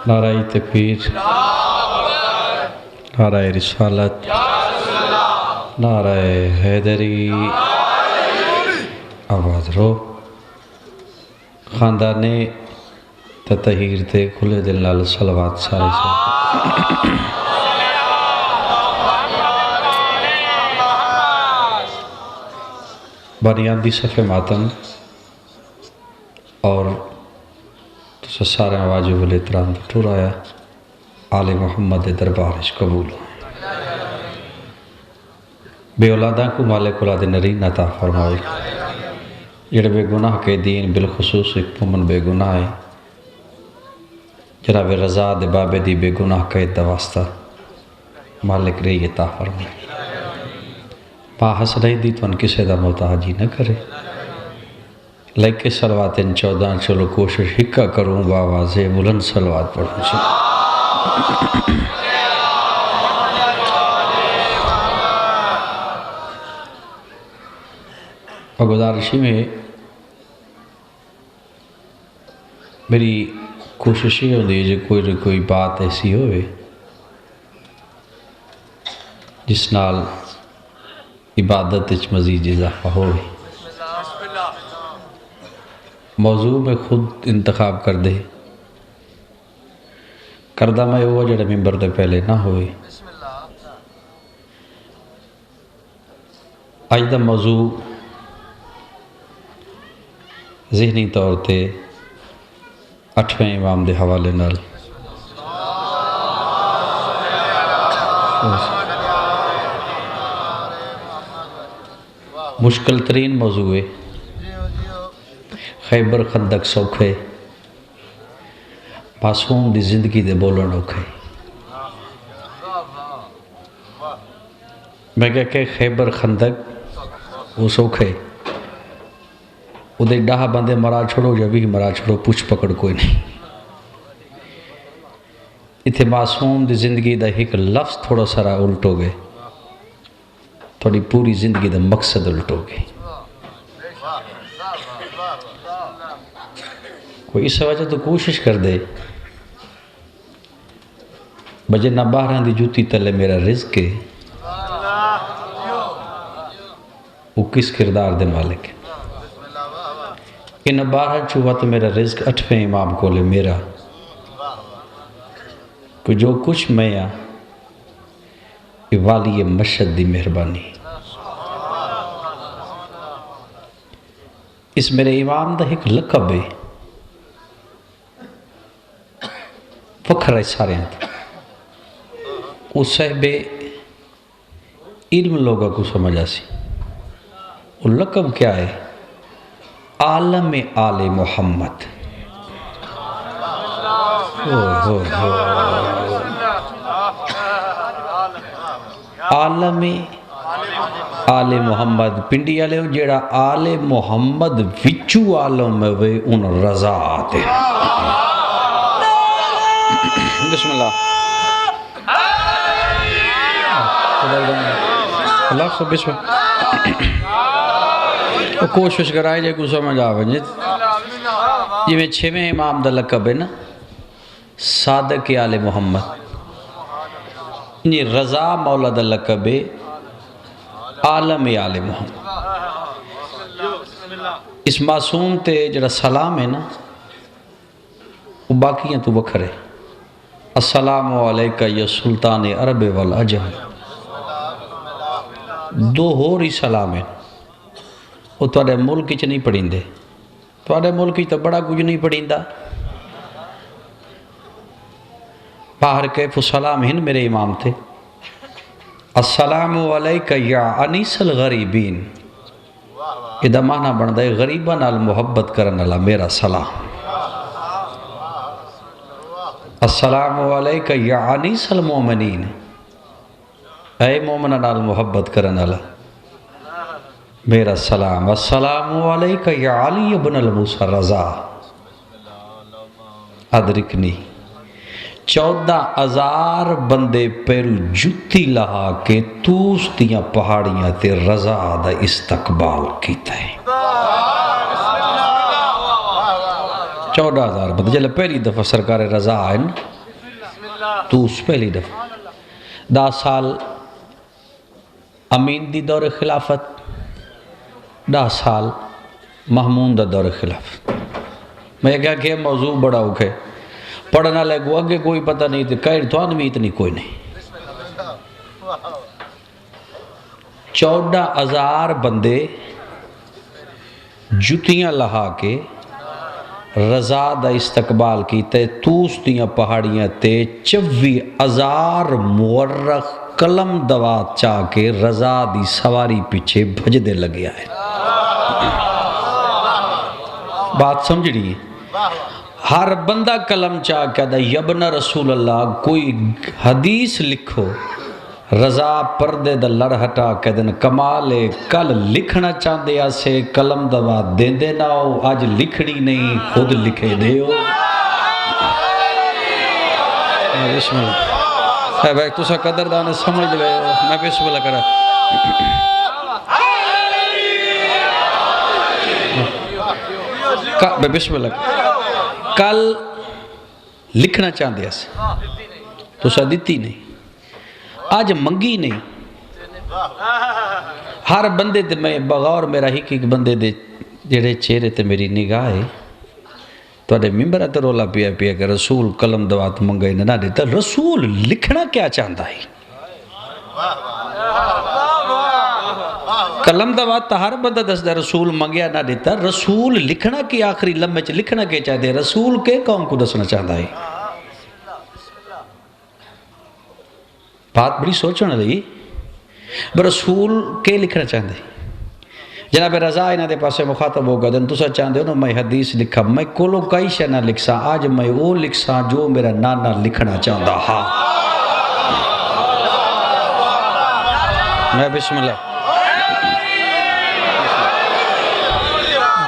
نعرہ تکبیر، نعرہ رسالت، نعرہ حیدری، آواز رو خاندان تطہیر تے کھلے دل نال صلوات سارے سے بنیادی صفحہ ماتم اور تو سارے واجب الاحترام ٹور آیا آل محمد دربارش قبول بے اولاداں کو مالک اولاد نرین عطا فرمائے جڑے بے گناہ کے دین بالخصوص ایک مومن بے گناہ ہے جناب رضا دے بابے دی بے گناہ قید دا واسطہ مالک رہی عطا فرمائے پاہس نہیں دی تو ان کسے دا محتاجی نہ کرے لائک صلوات ان 14 چلو کوشش حکا کروں بآواز بلند صلوات پڑھوں سے اور گزارشی میں میری کوشش یہ ہوتی ہے جو کوئی بات ایسی ہوئے جس نال عبادت اچ مزید اضافہ ہوئے موضوع میں خود انتخاب کر دے کردہ میں ہوا جڑے ممبر دے پہلے نہ ہوئے آج دا موضوع ذہنی طور تے 8ویں امام دے حوالے نال مشکل ترین موضوع ہے خیبر خندق سوکھے معصوم دی زندگی دے بولن اوکھے میں کہا کہ خیبر خندق وہ سوکھے وہ دے ڈاہ بندے مرا چھوڑو یا بھی مرا چھوڑو پوچھ پکڑ کوئی نہیں اتھے معصوم دی زندگی دا ایک لفظ تھوڑا سارا الٹو گئے تھوڑی پوری زندگی دا مقصد الٹو گئے کوئی اس وجہ تو کوشش کر دے بجے نہ باہران دی جوتی تلے میرا رزق ہے وہ کس کردار دے مالک ہے کہ نہ باہران چوہا تو میرا رزق 8ویں امام کو لے میرا کہ جو کچھ میں یہ والی مشہد دی مہربانی اس میرے امام دا ایک لقب ہے فخر ہے سارے ہیں وہ صاحب علم لوگوں کو سمجھا سی وہ لقب کیا ہے عالم آل محمد عالم آل محمد پنڈی آلے ہوں جیڑا آل محمد وچو عالم ہے ان رضا آتے بسم اللہ اللہ سب بسم اللہ کوشش کرائے جائے کو سمجھ آوے یہ میں 6ویں امام دا لقب ہے نا صادق آل محمد یہ رضا مولا دا لقب ہے عالم آل محمد اس معصوم تے جڑا سلام ہے نا وہ باقیاں تو بکھرے السلام علیکہ یا سلطان عرب والعجم دو ہو رہی سلام ہے وہ توڑے ملک چ نہیں پڑھیں دے توڑے ملک تو بڑا کچھ نہیں پڑھیں دا باہر کیف سلام ہن میرے امام تھے السلام علیکہ یا انیس الغریبین یہ معنی بن دے غریبہ نال محبت کرنے والا میرا سلام السلام علیکہ یا انیس المومنین اے مومنہ نال محبت کرنے والا میرا سلام السلام علیکہ یا علی ابن الموسیٰ رضا ادرکنی 14,000 بندے پیرو جتی لہا کے توس دیاں پہاڑیاں تے رضا دا استقبال کیتا ہے 14,000 بندے جلے پہلی دفعہ سرکار رضا آئے توس پہلی دفعہ 10 سال امین دی دور خلافت 10 سال محمود دا دور خلافت میں کہا کہ موضوع بڑا اوکھے پڑھنا لگو اگے کوئی پتہ نہیں تھی کہر تو آنوی اتنی کوئی نہیں 14,000 بندے جتیاں لہا کے رضا دا استقبال کی تے توس دیاں پہاڑیاں تے 24,000 مورخ قلم دوات چاہ کے رضا دی سواری پیچھے بھج دے لگیا ہے بات سمجھ رہی ہے ہر بندہ قلم چاہ کے دا یبن رسول اللہ کوئی حدیث لکھو رضا پردے دا لڑ ہٹا کے دن کمالے کل لکھنا چاندے آسے قلم دوات دین دے نہ ہو آج لکھنی نہیں خود لکھے دے ہو بسم اللہ اے بھائی تو سا قدردان سمجھ لے میں بسم اللہ کرا بسم اللہ کل لکھنا چاندے آسے تو سا دیتی نہیں آج منگی نہیں ہر بندے تے میں بغور میرا ہی کہ بندے دے جڑے چہرے تے میری نگاہ ہے تو اڈے ممبرہ تے رولا پیا پیا کہ رسول قلم دوات منگئی نہ دیتا رسول لکھنا کیا چاہتا ہے قلم دوات تا ہر بندہ دس دا رسول منگیا نہ دیتا رسول لکھنا کی آخری لمحے چ لکھنا کے چاہتے رسول کے قوم کو دسنا چاہتا ہے بات بڑی سوچنا لئی رسول کے لکھنا چاہتے جناب رضا انہاں دے پاسے مخاطب ہو گئے تو سا چاہتے ہو نا میں حدیث لکھا میں کولو کئی شے نہ لکھسا آج میں وہ لکھسا جو میرا نانا لکھنا چاہتا ہاں میں بسم اللہ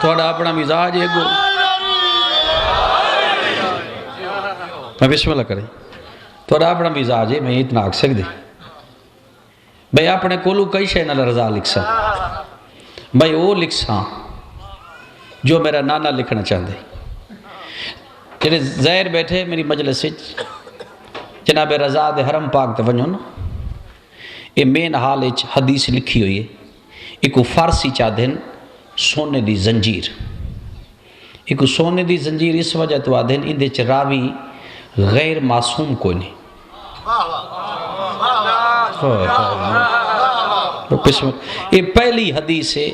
تھوڑا اپنا مزاج ہے گو میں بسم اللہ کریں تھوڑا اپنا مزاج ہے میں اتنا آگ سکتے بھئی اپنے کولو کئی شے نہ رضا لکھسا بھئی وہ لکھسا جو میرا نانا لکھنا چاہتے جنہیں زہر بیٹھے میری مجلس سے جناب رضا دے حرم پاک تے ونجو نا یہ مین حال ایچ حدیث لکھی ہوئی ہے ایک فارسی چاہدن سونے دی زنجیر ایک سونے دی زنجیر اس وجہ تو آدھن اندے چ راوی غیر معصوم کوئی نہیں یہ پہلی حدیث ہے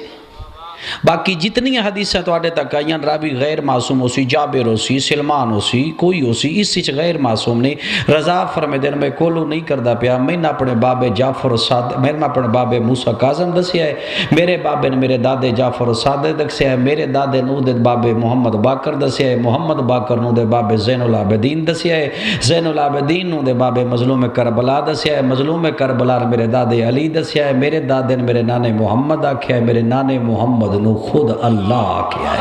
باقی جتنی حدیثیں تو آٹے تک آئین راوی غیر معصوم ہو سی جابر ہو سی سلمان ہو سی کوئی ہو سی اس سے غیر معصوم نہیں رضا فرمے دن میں کولو نہیں کردہ پیا میں نہ اپنے بابے جعفر صادق میں نہ اپنے بابے موسیٰ کاظم دسیا ہے میرے بابے نے میرے دادے جعفر صادق دسیا ہے میرے دادے نو دے بابے محمد باقر دسیا ہے محمد باقر نو دے بابے زین العابدین دسیا ہے زین العابدین نو دے بابے مظلوم کربلا دسیا ہے مظلوم کربلا نے میرے دادے علی دسیا ہے میرے دادے نے میرے نانے محمد آکھیا ہے میرے نانے محمد نو خود اللہ کیا ہے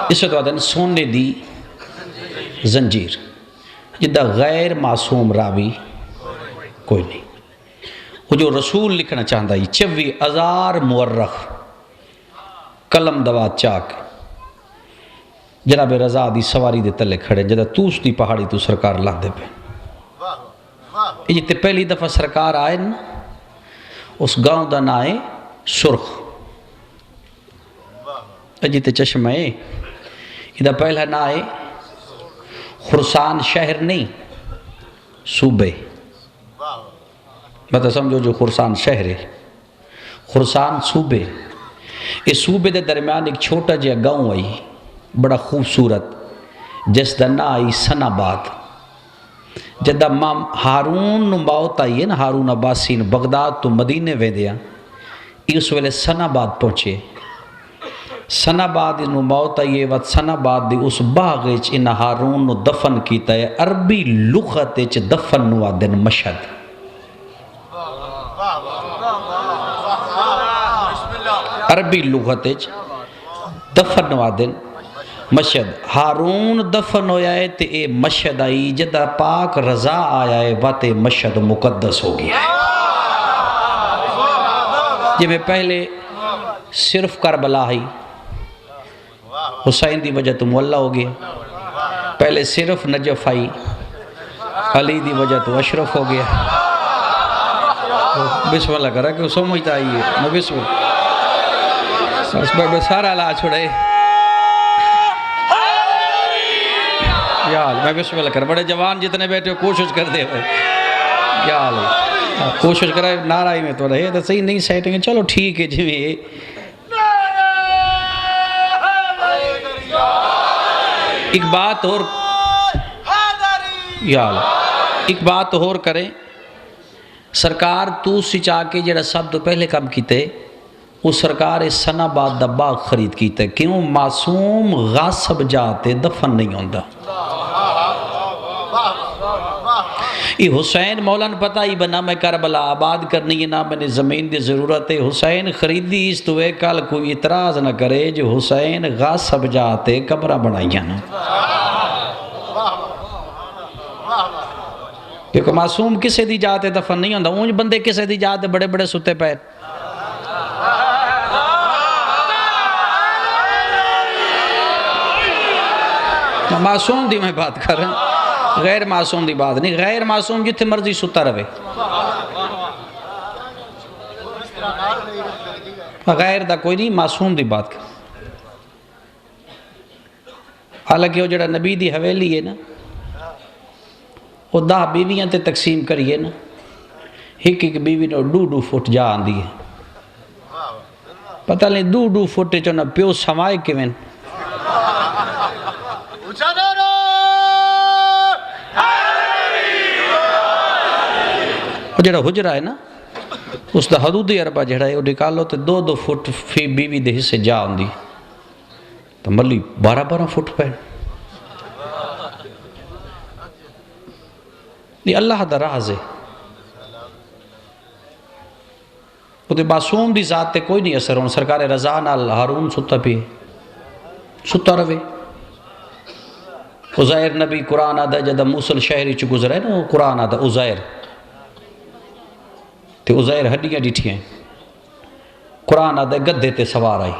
اس وقت آدھن سونے دی زنجیر جدہ غیر معصوم راوی کوئی نہیں وہ جو رسول لکھنا چاہتا ہے 24,000 مورخ قلم دوات چاک جناب رضا دی سواری دے تلے کھڑے جدہ توس دی پہاڑی تو سرکار لاندے پہ یہ جتے پہلی دفعہ سرکار آئے نا اس گاؤں دا نائے سرخ جتے چشمہ ہے ادھا پہلا نائے خرسان شہر نہیں صوبے بتا سمجھو جو خرسان شہر ہے خرسان صوبے اس صوبے دے درمیان ایک چھوٹا جا گاؤں آئی بڑا خوبصورت جس دا نا آئی سن آباد جدہ مام ہارون موت آئی ہے نا ہارون عباسی نے بغداد تو مدینے وے دیا اس ویلے سن آباد پہنچے سن آباد انہوں موت آئی ہے وقت سن آباد دی اس باغیچ انہ ہارون نو دفن کیتا ہے عربی لغت اچ دفن نو آدن مشہد عربی لغت اچ دفن نو آدن مشہد ہارون دفن ہویا ہے تے اے مشہد آئی جدہ پاک رضا آیا ہے وقت مشہد مقدس ہو گیا ہے جب میں پہلے صرف کربلا ہی حسین دی وجہ تو مولا ہو گیا، پہلے صرف نجف آئی، علی دی وجہ تو اشرف ہو گیا۔ بسم اللہ کرا کہ وہ سمجھتا آئی ہے، میں بسم اللہ میں سارا لا چھوڑے یا اللہ، میں بسم اللہ کر، بڑے جوان جتنے بیٹھے ہو کوشش کر دے ہوئے یا اللہ، کوشش کرا نارائی میں تو رہے تو صحیح نہیں سیٹیں گے، چلو ٹھیک ہے جی۔ ایک بات اور یا اللہ، ایک بات اور کریں، سرکار تو سچا کے جڑا سب تو پہلے کام کیتے وہ سرکار اس سنہ بعد دا باغ خرید کیتے، کیوں؟ معصوم غاصب جاتے دفن نہیں ہوندہ۔ یہ حسین مولانا پتہ ہی بنا میں کربلا آباد کرنی ہے، نہ میں نے زمین دی ضرورت ہے، حسین خریدی اس تو ایک کل کوئی اعتراض نہ کرے جو حسین غاصب جاتے قبرہ بنائیاں نا، کیونکہ معصوم کسے دی جاتے دفن نہیں ہوندہ، اونج بندے کسے دی جاتے بڑے بڑے ستے پیر۔ معصوم دی میں بات کر رہا ہوں، غیر معصوم دی بات نہیں، غیر معصوم جتنے مرضی ستا رہے، غیر دا کوئی نہیں، معصوم دی بات کر۔ حالانکہ وہ جڑا نبی دی حویلی ہے نا، وہ 10 بیویاں تے تقسیم کریے نا، ایک ایک بیوی نے 2-2 فٹ جا آندی ہے، پتہ نہیں 2-2 فٹ چونا پیو سمائے کیویں۔ وہ جڑا حجرہ ہے نا، اس دا حدود عربہ جڑا ہے وہ نکالو تو 2-2 فٹ فی بیوی دے حصے جا آندی، تو ملی 12-12 فٹ پہ۔ یہ اللہ دا راز ہے، وہ تے معصوم دی ذات تے کوئی نہیں اثر ہون۔ سرکار رضا نال ہارون ستا پی ستا روے، عزیر نبی قرآن آدھا جدہ موسیٰ شہری چو گزرے نا، قرآن آدھا عزیر تے عزیر ہڈیاں ڈیٹھی ہیں، قرآن آدھا گدھے تے سوار آئی،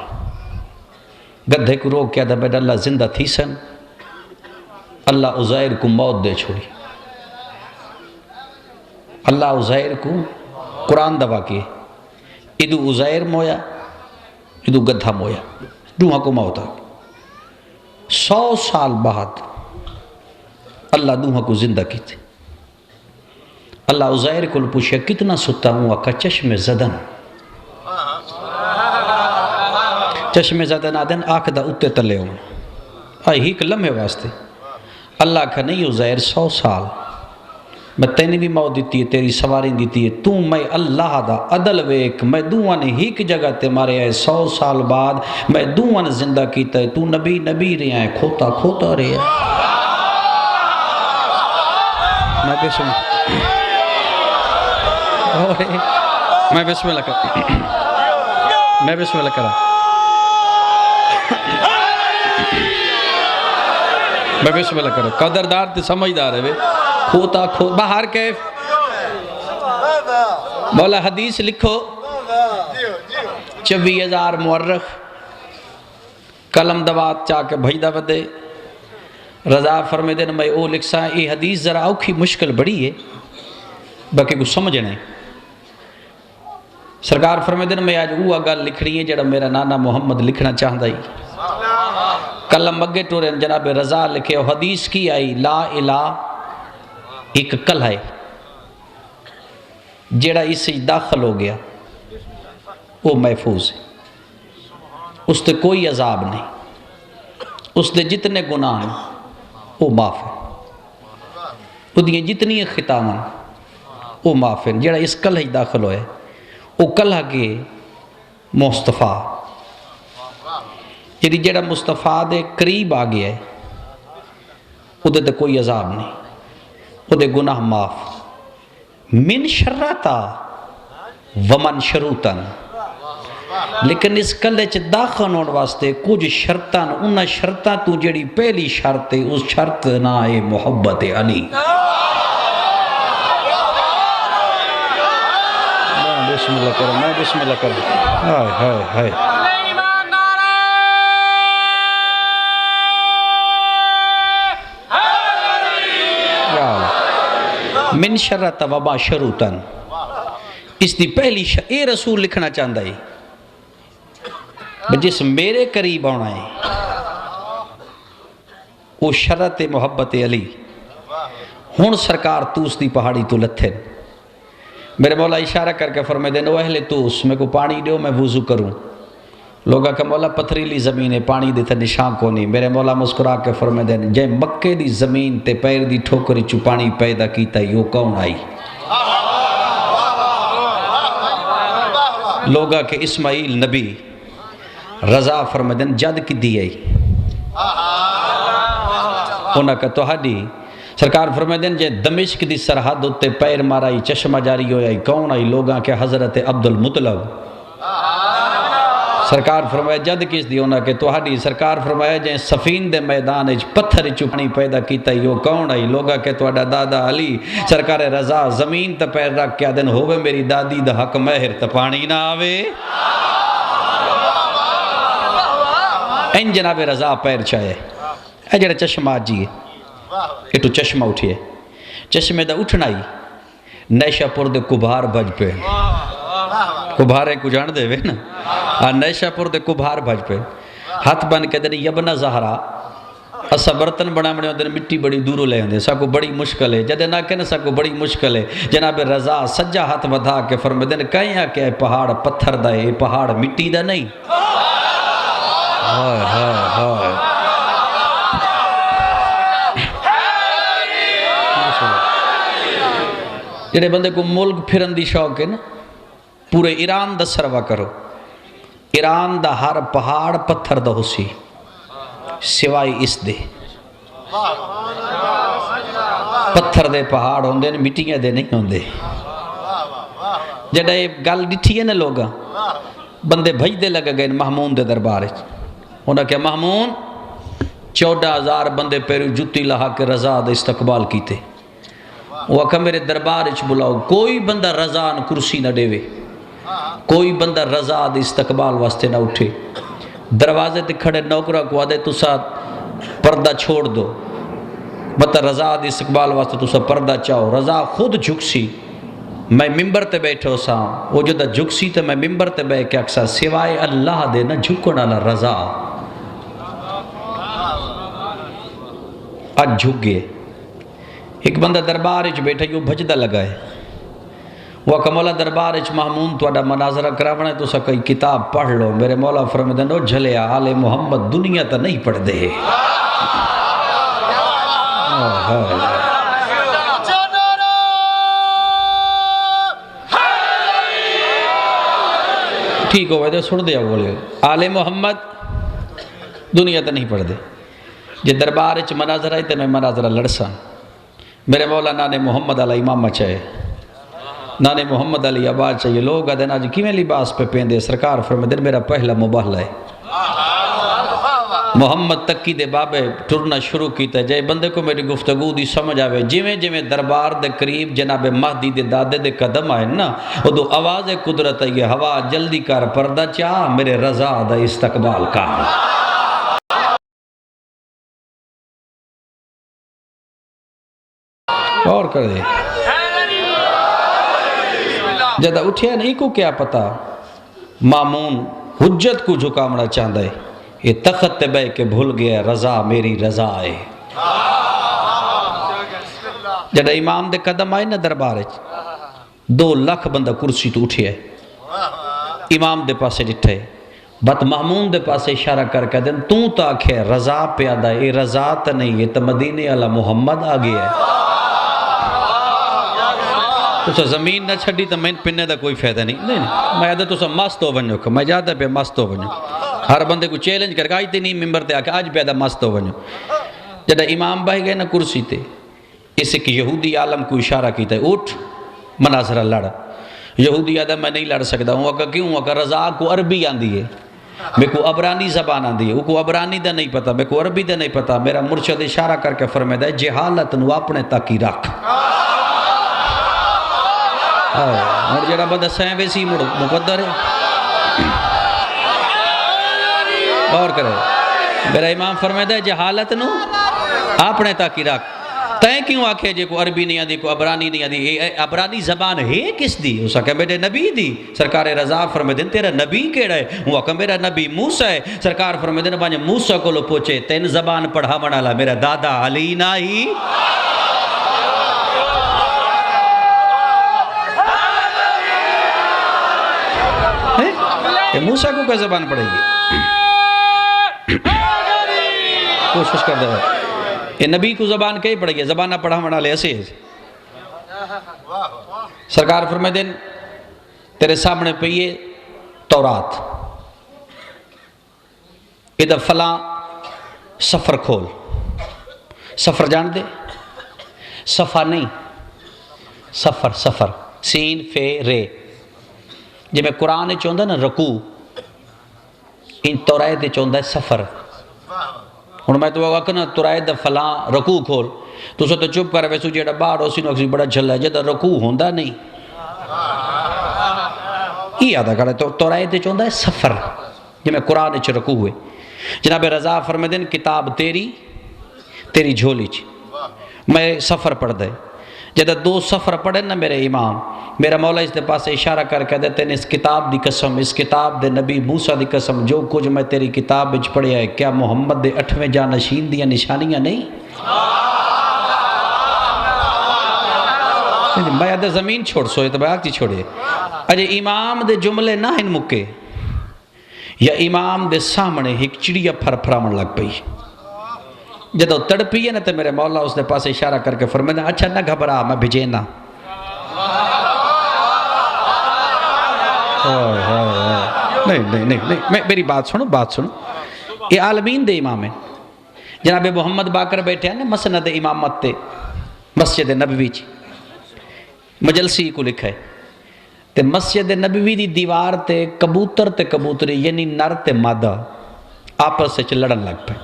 گدھے کو روک کے آدھا بیٹا اللہ زندہ تھی سن، اللہ عزیر کو موت دے چھوڑی، اللہ عزیر کو قرآن دبا کے ادو عزیر مویا ادو گدھا مویا، دوہاں کو موت آ 100 سال بعد اللہ دوہاں کو زندہ کی تھے۔ اللہ عزیر کو پوچھا کتنا ستا ہوں؟ آکا چشم زدن، چشم زدن آدن آنکھ دا اتے تلے ہوں، آئی ہی لمحے واسطے۔ اللہ کا نہیں عزیر 100 سال میں تینی بھی موت دیتی ہے، تیری سواری دیتی ہے، تو میں اللہ دا عدل ویک، میں دوان ہی کی جگہ تے مارے آئے 100 سال بعد میں دوان زندہ کیتا ہے، تو نبی نبی رہے ہیں، کھوتا کھوتا رہے ہیں۔ میں بسم اللہ کرا، میں بسم اللہ کرا، میں بسم اللہ کرا، قدردار تے سمجھدار ہے کھوتا کھوتا باہر کیف مولا حدیث لکھو 24,000 مورخ قلم دوات چاہ کے بھیدہ بدے رضا فرمے دن میں او لکھ سا، یہ حدیث ذرا اوکھی مشکل بڑی ہے باقی کو سمجھنے۔ سرکار فرمے دن میں آج وہ گل لکھ رہی ہے جڑا میرا نانا محمد لکھنا چاہتا ہی، قلم اگے ٹورے جناب رضا لکھے، اور حدیث کی آئی لا الہ ایک کل ہے جڑا اس سے داخل ہو گیا وہ محفوظ ہے، اس تے کوئی عذاب نہیں، اس دے جتنے گناہ ہیں وہ معاف ہے، وہ دیئے جتنی خطاں ہیں وہ معاف ہے۔ جڑا اس کل ہی داخل ہوئے وہ کل کے مصطفیٰ، یعنی جڑا مصطفیٰ دے قریب آ گیا ہے وہ دے کوئی عذاب نہیں، وہ دے گناہ معاف۔ من شرطا ومن شروطن، لیکن اس کلے چ داخل ہونے واسطے کچھ شرطاں، انہاں شرطاں تو جڑی پہلی شرط ہے اس شرط نہ ہے محبت علی۔ بسم اللہ کرو، میں بسم اللہ کرو، ہائے ہائے ہائے من شرط وبا شروطن، اس دی پہلی اے رسول لکھنا چاہتا ہے جس میرے قریب آنا ہے وہ شرط محبت علی، ہون سرکار توس دی پہاڑی تو لتھن، میرے مولا اشارہ کر کے فرمائے دین او اہل توس میں کو پانی دیو میں وضو کروں، لوگا کہ مولا پتھریلی زمین ہے پانی دیتا نشان کو نہیں، میرے مولا مسکرا کے فرمائے دین جے مکے دی زمین تے پیر دی ٹھوکری چو پانی پیدا کیتا یو کون آئی؟ لوگا کہ اسماعیل نبی رضا فرمائے دین جد کی دی آئی، انہاں کا توہاڈی سرکار فرمائے دین جے دمشق دی سرحد ہوتے پیر مارائی چشمہ جاری ہوئی کون آئی؟ لوگاں کے حضرت عبد المطلب، سرکار فرمایا جد کس دی ہونا کہ توہاڈی، سرکار فرمایا جائیں سفین دے میدان اچ پتھر چپانی پیدا کیتا یو کون آئی؟ لوگا کہ توہاڈا دادا علی، سرکار رضا زمین تے پیر رکھ کے دن ہووے میری دادی دا حق مہر تے پانی نہ آوے، این جناب رضا پیر چاہے اے جڑا چشمہ آجی ہے ایٹو چشمہ اٹھئے، چشمے دا اٹھنا ہی نیشہ پور دے کبھار بھج پہ، کبھارے کو جان دے وے نا، نیشہ پور دے کبھار بھج پہ ہاتھ بن کے دن یبنا زہرا اسا برتن بنا بنے دن مٹی بڑی دورو لے ہوندے سا کو بڑی مشکل ہے، جدے نہ کہنے سا کو بڑی مشکل ہے، جناب رضا سجا ہاتھ بدھا کے فرمے دن کہیں کہ اے پہاڑ پتھر دا ہے، اے پہاڑ مٹی دا نہیں، ہائے ہائے ہائے جڑے بندے کو ملک پھرن دی شوق ہے نا، پورے ایران دا سروا کرو، ایران دا ہر پہاڑ پتھر دا ہو سی سوائے اس دے، پتھر دے پہاڑ ہوندے مٹیاں دے نہیں ہوندے، جڑا یہ گل ڈٹھی ہے نا لوگاں بندے بھج دے لگا گئے محمون دے دربار، انہاں کیا محمون 14,000 بندے پیرو جتی لہا کے رضا دے استقبال کیتے، وہ کہ میرے دربار اچھ بلاؤ، کوئی بندہ رضا نہ کرسی نہ دے وے، کوئی بندہ رضا دے استقبال واسطے نہ اٹھے، دروازے تے کھڑے نوکرہ کو آدھے تو ساتھ پردہ چھوڑ دو، مطلب رضا دے استقبال واسطے تو ساتھ پردہ چاہو، رضا خود جھکسی، میں ممبر تے بیٹھو سا، وہ جو دا جھکسی تے میں ممبر تے بیٹھ کے اکسا سوائے اللہ دے نہ جھکنا نہ رضا، آج جھک گئے، ایک بندہ دربار اچھ بیٹھا یوں بھجدہ لگا ہے، وہ کہ مولا دربار اچھ محمون تو اڈا مناظرہ کراونا ہے تو سا کئی کتاب پڑھ لو، میرے مولا فرمدن او جھلے آل محمد دنیا تا نہیں پڑھ دے، ٹھیک ہو ویدے سن دیا بولے آل محمد دنیا تا نہیں پڑھ دے، جے دربار اچھ مناظرہ ہے تو میں مناظرہ لڑسا، میرے مولا نانے محمد علیہ امام چاہے، نانے محمد علی آباد چاہیے، لوگ آدھے آج کیویں لباس پہ پہن دے، سرکار فرمائے میرا پہلا مباہلہ ہے، محمد تکی دے بابے ٹرنا شروع کیتا ہے، جائے بندے کو میری گفتگو دی سمجھ آوے، جویں جویں دربار دے قریب جناب مہدی دے دادے دے قدم آئے نا، وہ دو آواز قدرت ہے، یہ ہوا جلدی کر پردہ چاہ میرے رضا دا استقبال کا، اور کر دے جدہ اٹھیا نہیں کو کیا پتا، مامون حجت کو جھکامنا چاہتا ہے، یہ تخت بے کے بھول گیا رضا میری رضا ہے، جدہ امام دے قدم آئے نا دربار 2 لاکھ بندہ کرسی تو اٹھیا ہے، امام دے پاسے جٹھے بات محمون دے پاسے اشارہ کر کے دن تو تاکھے رضا پیادہ ہے، یہ رضا تا نہیں، یہ تا مدینے علی محمد آگیا ہے، تو سا زمین نہ چھڑی تو میں پننے دا کوئی فائدہ نہیں، میں آدھا تو سا مست ہو بنو، میں جاتا پہ مست ہو بنو، ہر بندے کو چیلنج کر کے آج تے نہیں ممبر تے آکے آج پہ آدھا مست ہو بنو، جدہ امام بھائی گئے نا کرسی تے، اس ایک یہودی عالم کو اشارہ کیتا ہے، اٹھ مناظرہ لڑ، یہودی آدھا میں نہیں لڑ سکتا ہوں، کہ کیوں کہ رضا کو عربی آندھی ہے، میں کو عبرانی زبان آندھی ہے، وہ کو عبرانی دا نہیں پتا، میں کو عربی دا نہیں پتا، میرا مرشد اشارہ کر کے فرمائے ہے جہالت نو اپنے تاکی رکھ، اور جڑا بندہ سائیں ویسی مقدر ہے، اور کرے میرا امام فرمائے ہے جہالت نو اپنے تاکی رکھ، تائیں کیوں آکھے جے کو عربی نہیں آدھی کو عبرانی نہیں آدھی عبرانی زبان ہے کس دی؟ اس آکھے میرے نبی دی. سرکار رضا فرمائے تیرا نبی کیڑا ہے؟ وہ آکھے میرا نبی موسیٰ ہے. سرکار فرمائے بانجے موسیٰ کو لو پوچھے تین زبان پڑھا منالا میرا دادا علی نہ ہی. موسیٰ کو کیا زبان پڑھے گی؟ کوشش کر دے یہ نبی کو زبان کئی پڑھے گی؟ زبان نہ پڑھا منا لے ایسے. سرکار فرمائے دن تیرے سامنے پہیے تورات، ادھر فلاں سفر کھول. سفر جان دے؟ صفا نہیں، سفر سفر سین فے رے. جب میں قرآن چاہتا نا رکوع، ان تورائے چاہتا ہے سفر. ہوں میں تو آخنا تورائے دا فلاں رکوع کھول تو سو تو چپ کر ویسو جیڑا باہر اسی نو بڑا جھلا جدا رکوع ہوندا نہیں. یہ آدھا کڑا تو تورائے چاہتا ہے سفر. جب میں قرآن چ رکوع ہوئے جناب رضا فرمائے دن کتاب تیری جھولی چ میں سفر پڑھ دے. جدہ دو سفر پڑھے نا میرے امام، میرا مولا اس دے پاس اشارہ کر کے دیتے ہیں اس کتاب دی قسم، اس کتاب دے نبی موسیٰ دی قسم، جو کچھ میں تیری کتاب بچ پڑھیا ہے کیا محمد دے 8ویں جانشین دیا نشانیاں نہیں؟ میں آدھے زمین چھوڑ سوئے تو میں آگتی چھوڑے. اجے امام دے جملے نہ ہن مکے یا امام دے سامنے ایک چڑیا پھر پھرامن لگ پئی. جدو تڑپی ہے نا تو میرے مولا اس نے پاس اشارہ کر کے فرمائے اچھا نہ گھبرا میں بھیجینا. نہیں میری بات سنو یہ عالمین دے امام ہیں. جناب محمد باقر بیٹھے ہیں نا مسند امامت تے مسجد نبوی چ مجلسی کو لکھا ہے تے مسجد نبوی دی دیوار تے کبوتر تے کبوتری یعنی نر تے مادہ آپس سے لڑن لگ پہ.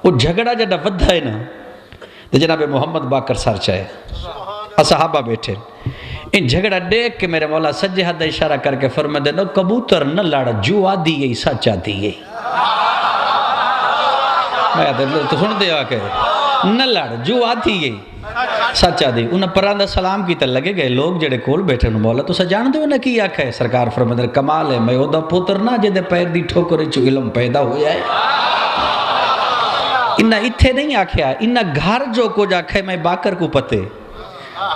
وہ جھگڑا جڑا ودھا ہے نا تو جناب محمد باقر سر چاہے اصحابہ بیٹھے ان جھگڑا دیکھ کے میرے مولا سجے حد اشارہ کر کے فرمائے دے کبوتر نہ لڑ جو آدھی گئی سچ آدھی گئی. میں تو سن دے آکے نہ لڑ جو آدھی گئی سچ آدھی. انہیں پراندہ سلام کی تے لگے گئے لوگ جڑے کول بیٹھے انہوں مولا تو سجان دے انہیں کی آکھا ہے؟ سرکار فرمائے دے کمال ہے میں او دا پوتر نہ جے دے پیر دی ٹھوکرے چو علم پیدا ہو جائے. انہا اتھے نہیں آکھیا انہا گھر جو کو جا کھے میں باقر کو پتے.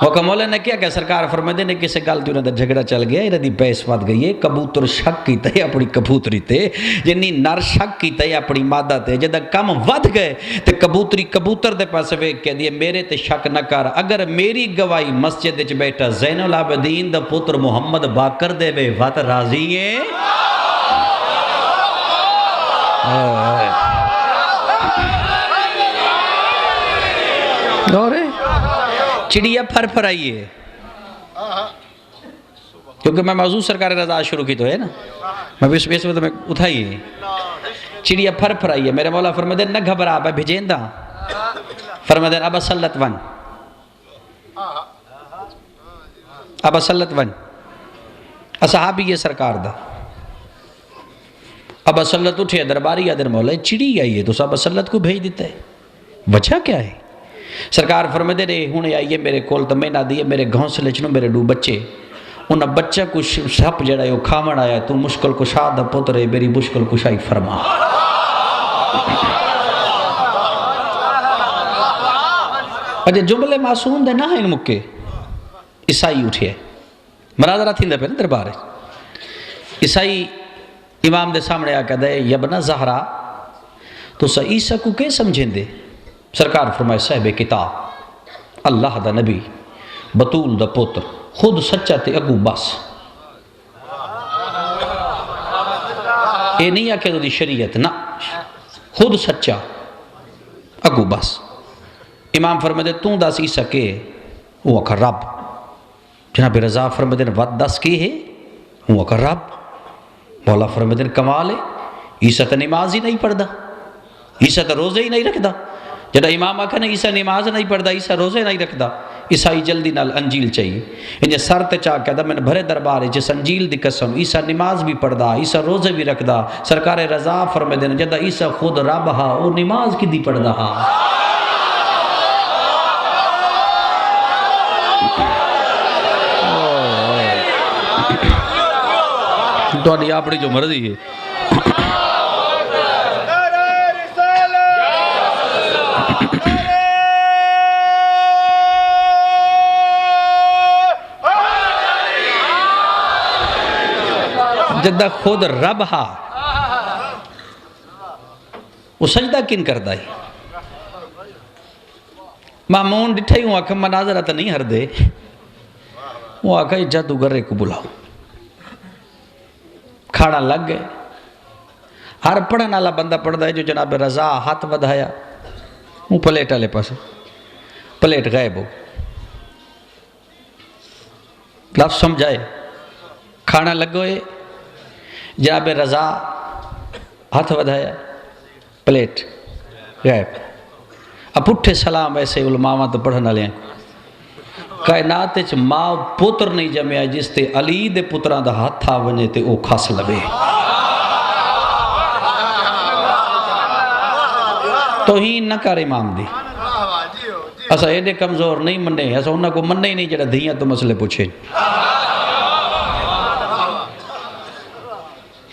وہ کمولے نے کیا کہ سرکار فرمائے نے کسے گالتی انہوں نے جھگڑا چل گیا انہوں نے پیس بات گئی ہے. کبوتر شک کی تے اپنی کبوتری تے جنہی نر شک کی تے اپنی مادہ تے جدہ کم ود گئے تے کبوتری کبوتر دے پاس ویک کہہ دیئے میرے تے شک نہ کر اگر میری گواہی مسجد وچ بیٹھا زین العابدین دا پتر محمد باقر دے بے وات راضی ہے. دورے چڑیا پھر پھر آئیے کیونکہ میں موضوع سرکار رضا شروع کی تو ہے نا میں اس وقت میں اٹھائیے چڑیا پھر پھر آئیے. میرے مولا فرمائے نہ گھبرا میں بھیجیں دا فرمائے اب سلط ون اب سلط ون اصحابی یہ سرکار دا اب سلط اٹھے درباری آدھر مولا چڑی آئیے تو سب سلط کو بھیج دیتا ہے. وجہ کیا ہے؟ سرکار فرمائے دے ہونے آئیے میرے کول تو میں نہ دیئے میرے گھونسلے چنو میرے دو بچے انہا بچہ کو سپ جڑا ہے وہ کھامن آیا تو مشکل کشا دا پتر ہے میری مشکل کشائی فرما. اجھے جملے معصوم دے نہ ہیں ان مکے عیسائی اٹھے مناظرہ تھی دے پہ دربار ہے. عیسائی امام دے سامنے آکا دے یبنا زہرا تو سا عیسیٰ کو کیا سمجھیں دے؟ سرکار فرمائے صاحب کتاب اللہ دا نبی بطول دا پوتر خود سچا تے اگو بس. اے نہیں آکے دی شریعت نا خود سچا اگو بس. امام فرمائے دے توں دس عیسیٰ کے وہ اکھا رب. جناب رضا فرمائے دے ود دس کی ہے وہ اکھا رب. مولا فرمائے دے کمال ہے عیسیٰ تے نماز ہی نہیں پڑھ دا عیسیٰ تے روزے ہی نہیں رکھ دا. جڑا امام آکھا نے عیسیٰ نماز نہیں پڑھدا عیسیٰ روزے نہیں رکھدا. عیسائی جلدی نال انجیل چاہیے انجھے سر تے چاہ کہدا میں نے بھرے دربار ہے جس انجیل دی قسم عیسیٰ نماز بھی پڑھدا عیسیٰ روزے بھی رکھدا. سرکار رضا فرمائے دے جدا عیسیٰ خود رب ہا وہ نماز کی دی پڑھدا ہا. تھوڑی اپنی جو مرضی ہے. جدہ خود رب ہا وہ سجدہ کن کرتا ہے. مامون ڈٹھائی ہوں آکھا مناظرہ تا نہیں ہر دے. وہ آکھا جادوگر کو بلاؤ. کھانا لگ گئے. ہر پڑھن والا بندہ پڑھتا ہے جو جناب رضا ہاتھ ودھایا وہ پلیٹ والے پاس پلیٹ غائب ہو. لفظ سمجھائے کھانا لگوئے جناب رضا ہاتھ ودھایا پلیٹ غائب. اب پٹھے سلام ایسے علماء تو پڑھنا لیں. کائنات چ ماں پتر نہیں جمیا جس تے علی دے پتران دا ہاتھ تھا ونے تے او کھس لبے. توہین نہ کر امام دی. اسا ایڈے کمزور نہیں مننے اسا انہاں کو مننے ہی نہیں جڑا دھیاں تو مسئلے پوچھے.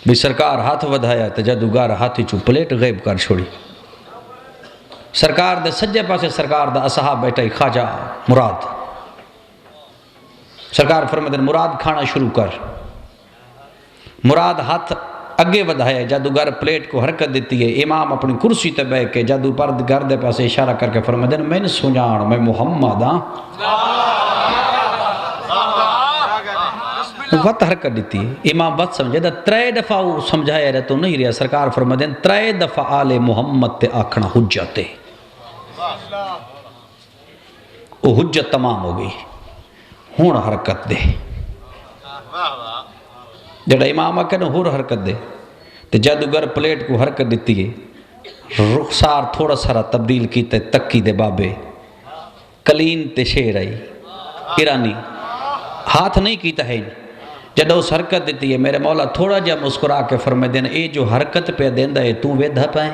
بھی سرکار ہاتھ ودھایا تے جادوگر ہاتھی چو پلیٹ غیب کر چھوڑی. سرکار دے سجے پاسے سرکار دا اصحاب بیٹھا خواجہ مراد. سرکار فرماتے ہیں مراد کھانا شروع کر. مراد ہاتھ اگے ودھایا جادوگر پلیٹ کو حرکت دیتی ہے. امام اپنی کرسی تے بیٹھ کے جادو پردگار دے پاسے اشارہ کر کے فرماتے ہیں میں نے سنجان میں محمد ہاں. وقت حرکت دیتی ہے. امام وقت سمجھے دا 3 دفعہ وہ سمجھایا رہے تو نہیں رہا. سرکار فرماتے ہیں 3 دفعہ آل محمد تے آکھنا حجت ہے. وہ حجت تمام ہو گئی. ہون حرکت دے. جڑا امام آکھے نا ہور حرکت دے تے جادوگر پلیٹ کو حرکت دیتی ہے. رخسار تھوڑا سارا تبدیل کیتے تکی دے بابے کلین تے شیر آئی ایرانی ہاتھ نہیں کیتا ہے. جڑا اس حرکت دیتی ہے میرے مولا تھوڑا جا مسکرا کے فرمائے دینا اے جو حرکت پہ دیندہ ہے تو ویدھا پائیں.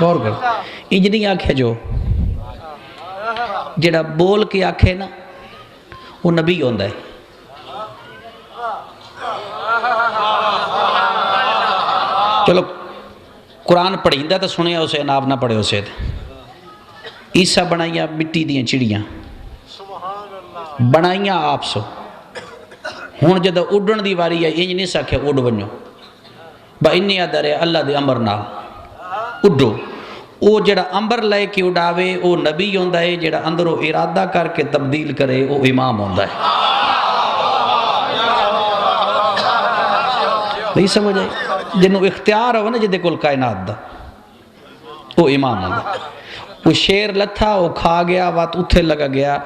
اور کر انجنی آنکھے جو جڑا بول کے آنکھے نا وہ نبی ہوندہ ہے. چلو قرآن پڑھیندہ تو سنے اسے ناب نہ پڑھے اسے. عیسیٰ بنائیاں مٹی دیاں چڑیاں بنائیاں آپ سو. ہون جدہ اڈن دی واری ہے انج نہیں ساکھے اڈ ونجو با انی ادھر اللہ دے امر نال اڈو. او جڑا امبر لے کے اڈاوے او نبی ہوندہ ہے. جڑا اندروں ارادہ کر کے تبدیل کرے او امام ہوندہ ہے. نہیں سمجھ آئی. جنہوں اختیار ہو نا جدے کل کائنات دا او امام ہوندہ. وہ شیر لتھا وہ کھا گیا وات اتھے لگا گیا.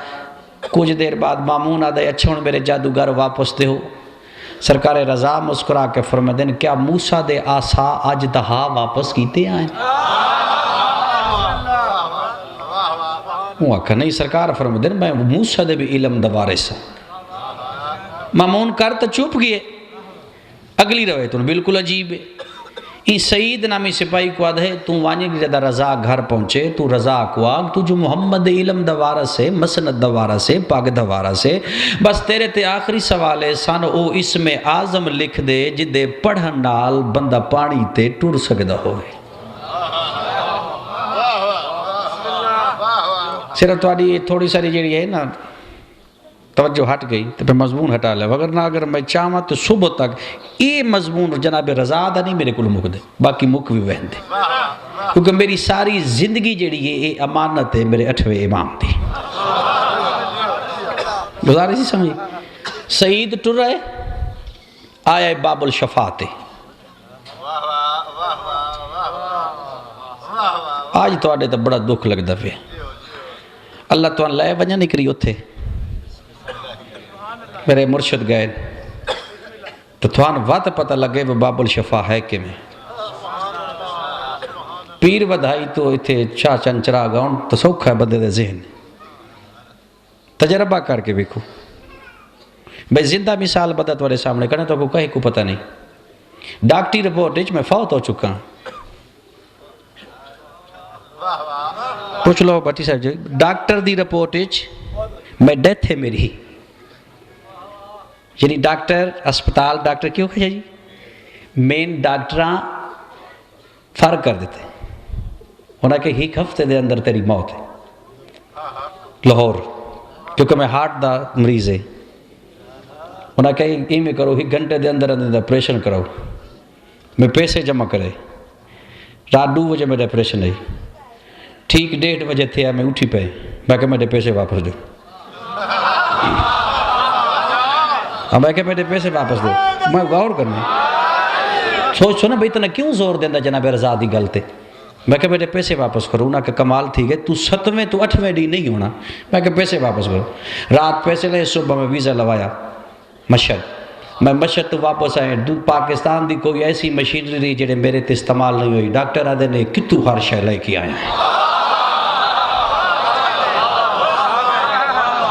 کچھ دیر بعد مامون آدھے اچھا ہون میرے جادوگر واپس دے ہو. سرکار رضا مسکرا کے فرمائے دیں کیا موسیٰ دے آسا آج دہا واپس کیتے آئیں. وہ آکھا نہیں سرکار فرمائے دیں میں موسیٰ دے بھی علم دوارے سا. مامون کر تو چوپ گئے. اگلی روایت بالکل عجیب ہے. این سعید نامی سپاہی کو آدھے تو وانی کی جدہ رضا گھر پہنچے تو رضا کو آگ تو جو محمد علم دوارہ سے مسند دوارہ سے پاک دوارہ سے بس تیرے تے آخری سوال ہے سان او اسم اعظم لکھ دے جدے پڑھن نال بندہ پانی تے ٹور سکدا ہوئے. صرف تھوڑی ساری جڑی ہے نا توجہ ہٹ گئی تو پھر مضمون ہٹا لے. وگرنہ اگر میں چاہاں تو صبح تک یہ مضمون جناب رضا دا نہیں میرے کو مک دے باقی مک بھی وہن دے. کیونکہ میری ساری زندگی جڑی ہے یہ امانت ہے میرے 8ویں امام دی. گزارے سی سمجھی. سعید ٹر رہے آیا باب الشفاعت. آج تو آڈے تو بڑا دکھ لگ دفے اللہ تو لائے وجہ نکری اتھے میرے مرشد گئے تو تھوان وات پتہ لگے وہ باب الشفا ہے کہ میں پیر ودھائی تو اتھے چاچن چرا گاؤں تو سوکھا ہے بدے دے ذہن تجربہ کر کے بکھو. بھئی زندہ مثال بدہ توڑے سامنے کرنے تو کوئی کہیں کو پتہ نہیں. ڈاکٹری رپورٹ میں فوت ہو چکا ہوں پوچھ لو بٹی صاحب جی ڈاکٹر دی رپورٹ میں ڈیتھ ہے میری یعنی ڈاکٹر اسپتال ڈاکٹر کیوں کہ جی مین ڈاکٹراں فرق کر دیتے انہاں کہ ایک ہفتے دے اندر تیری موت ہے لاہور کیونکہ میں ہارٹ دا مریض ہے انہاں کہ یہ میں کرو ایک گھنٹے دے اندر اندر آپریشن کرو میں پیسے جمع کرے رات 2 بجے میرے آپریشن ہے ٹھیک 1:30 بجے تھے میں اٹھی پہ میں کہ میرے پیسے واپس دو میں کہ میرے پیسے واپس دو میں غور کرنا سوچو نا بھئی تنہیں کیوں زور دیندہ جناب رضا دی گلتے میں کہ میرے پیسے واپس کرو انہاں کہ کمال تھی گئے تو 7ویں تو 8ویں ڈی نہیں ہونا میں کہ پیسے واپس کرو رات پیسے لے صبح میں ویزا لوایا مشہد میں مشہد تو واپس آئے پاکستان دی کوئی ایسی مشینری جڑے میرے تے استعمال نہیں ہوئی ڈاکٹر آدھے نے کتو ہر شے لے کے آئے